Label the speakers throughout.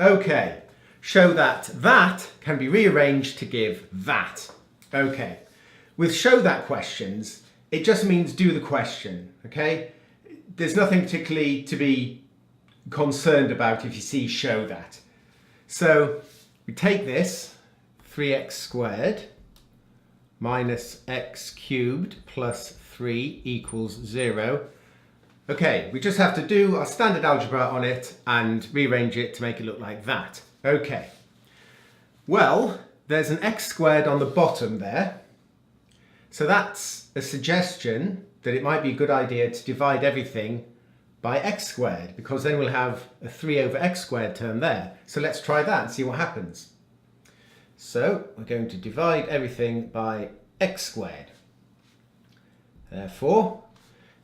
Speaker 1: Okay, show that that can be rearranged to give that. Okay, with show that questions, it just means do the question, okay? There's nothing particularly to be concerned about if you see show that. So we take this, 3x squared minus x cubed plus 3 equals 0. Okay, we just have to do our standard algebra on it and rearrange it to make it look like that. Okay, well, there's an x squared on the bottom there. So that's a suggestion that it might be a good idea to divide everything by x squared, because then we'll have a 3 over x squared term there. So let's try that and see what happens. So we're going to divide everything by x squared. Therefore,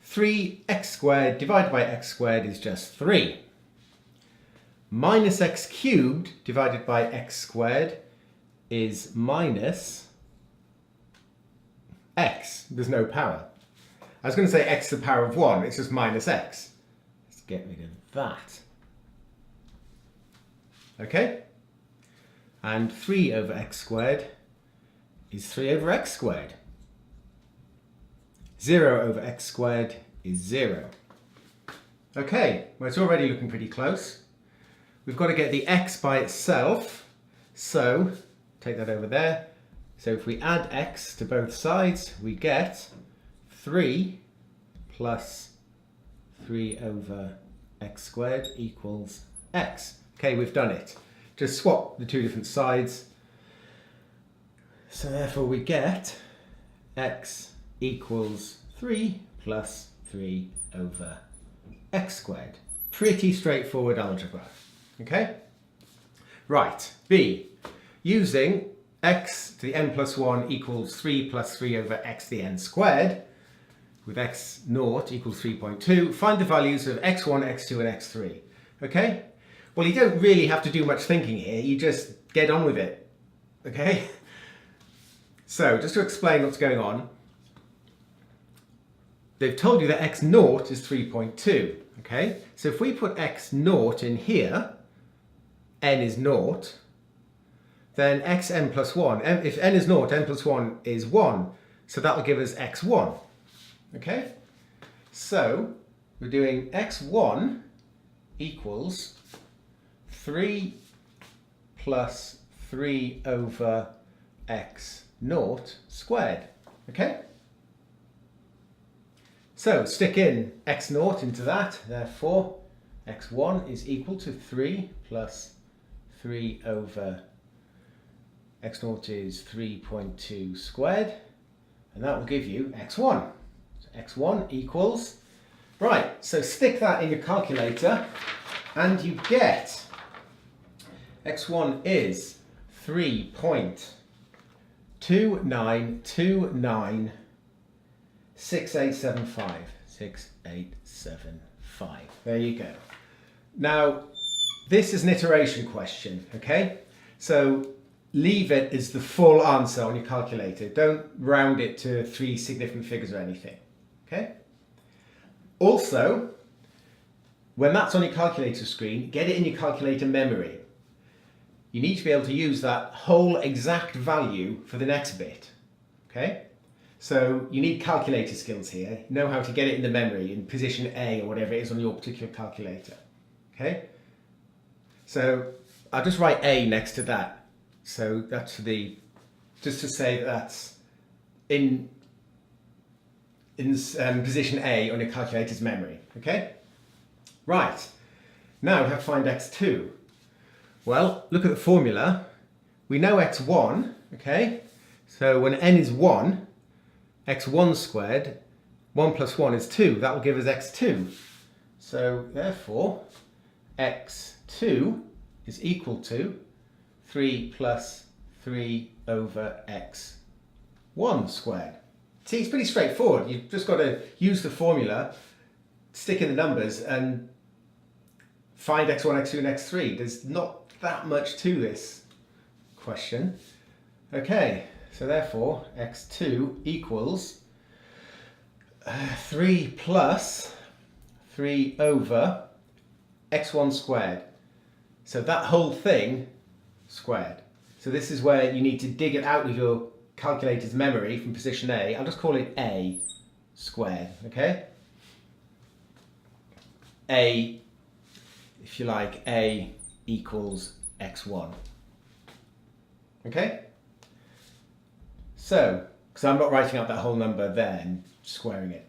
Speaker 1: 3x squared divided by x squared is just 3. Minus x cubed divided by x squared is minus x. There's no power. I was going to say x to the power of 1. It's just minus x. Let's get rid of that. Okay? And 3 over x squared is 3 over x squared. 0 over x squared is 0. Okay, well, it's already looking pretty close. We've got to get the x by itself, so take that over there. So if we add x to both sides, we get 3 plus 3 over x squared equals x. Okay, we've done it. Just swap the two different sides. So therefore we get x equals 3 plus 3 over x squared. Pretty straightforward algebra. Okay? Right, B. Using x to the n plus 1 equals 3 plus 3 over x to the n squared, with x naught equals 3.2, find the values of x1, x2 and x3. Okay? Well, you don't really have to do much thinking here, you just get on with it. Okay? So, just to explain what's going on, they've told you that x naught is 3.2. Okay? So if we put x naught in here, n is naught, then xn plus 1, if n is naught, n plus 1 is 1, so that will give us x1. Okay? So we're doing x1 equals 3 plus 3 over x naught squared. Okay? So stick in x naught into that, therefore x1 is equal to 3 plus 3 over x naught is 3.2 squared, and that will give you x1. So x1 equals, right, so stick that in your calculator and you get x1 is 3.2929 6875. 6875. There you go. Now, this is an iteration question, okay? So leave it as the full answer on your calculator. Don't round it to 3 significant figures or anything, okay? Also, when that's on your calculator screen, get it in your calculator memory. You need to be able to use that whole exact value for the next bit, okay? So you need calculator skills here. Know how to get it in the memory in position A or whatever it is on your particular calculator. Okay? So I'll just write A next to that. So that's just to say that's in position A on your calculator's memory. Okay? Right. Now we have to find x2. Well, look at the formula. We know x1, okay? So when n is 1, x1 squared, 1 plus 1 is 2. That will give us x2. So therefore, x2 is equal to 3 plus 3 over x1 squared. See, it's pretty straightforward. You've just got to use the formula, stick in the numbers, and find x1, x2, and x3. There's not that much to this question. Okay. So therefore, x2 equals 3 plus 3 over x1 squared. So that whole thing squared. So this is where you need to dig it out of your calculator's memory from position A. I'll just call it A squared, okay? A, if you like, A equals x1. Okay? So, because I'm not writing out that whole number there and squaring it.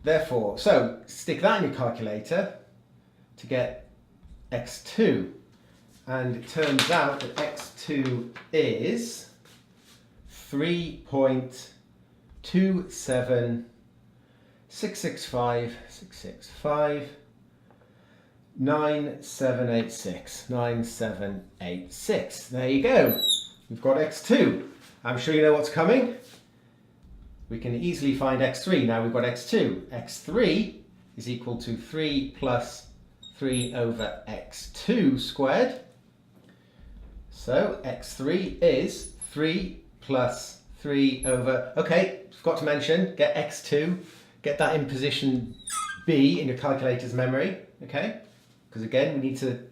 Speaker 1: Therefore, so stick that in your calculator to get x2. And it turns out that x2 is 3.27665 9786. There you go. We've got x2. I'm sure you know what's coming. We can easily find x3. Now we've got x2. x3 is equal to 3 plus 3 over x2 squared. So x3 is 3 plus 3 over, okay, forgot to mention, get x2, get that in position B in your calculator's memory, okay? Because again, we need to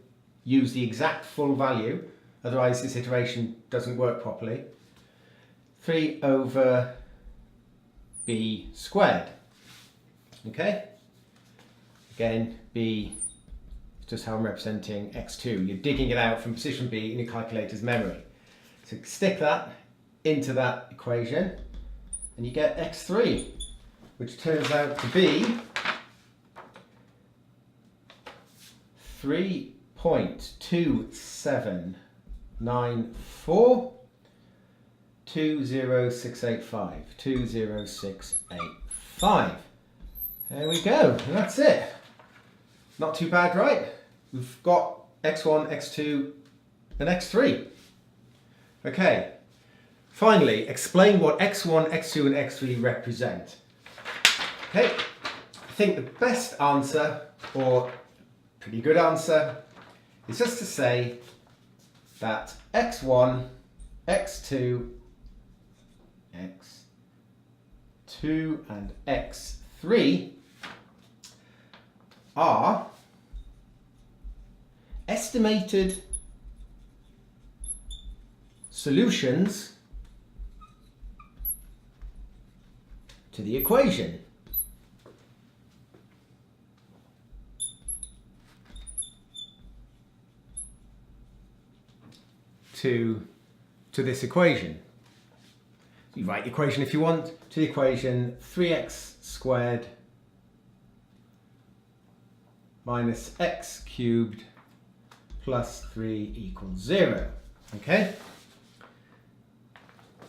Speaker 1: use the exact full value, otherwise this iteration doesn't work properly. 3 over B squared, okay? Again, B is just how I'm representing x2. You're digging it out from position B in your calculator's memory. So stick that into that equation and you get x3, which turns out to be 3.279420685. 20685. There we go, and that's it. Not too bad, right? We've got x1, x2, and x3. Okay, finally, explain what x1, x2, and x3 represent. Okay, I think the best answer, or pretty good answer, is just to say that x1, x2, x2 and x3 are estimated solutions to the equation. To this equation. You write the equation if you want, to the equation 3x squared minus x cubed plus 3 equals 0. Okay?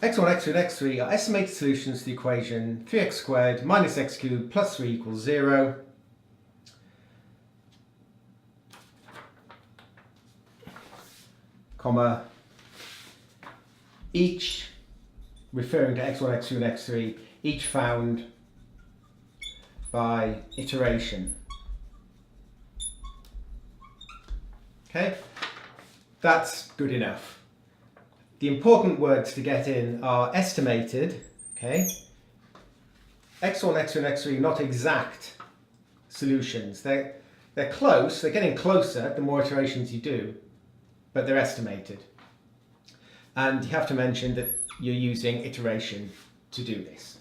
Speaker 1: x1, x2 and x3 are estimated solutions to the equation 3x squared minus x cubed plus 3 equals 0. Comma, each referring to x1, x2 and x3, each found by iteration. Okay, that's good enough. The important words to get in are estimated, okay, x1, x2 and x3 are not exact solutions. They're close, they're getting closer the more iterations you do, but they're estimated. And you have to mention that you're using iteration to do this.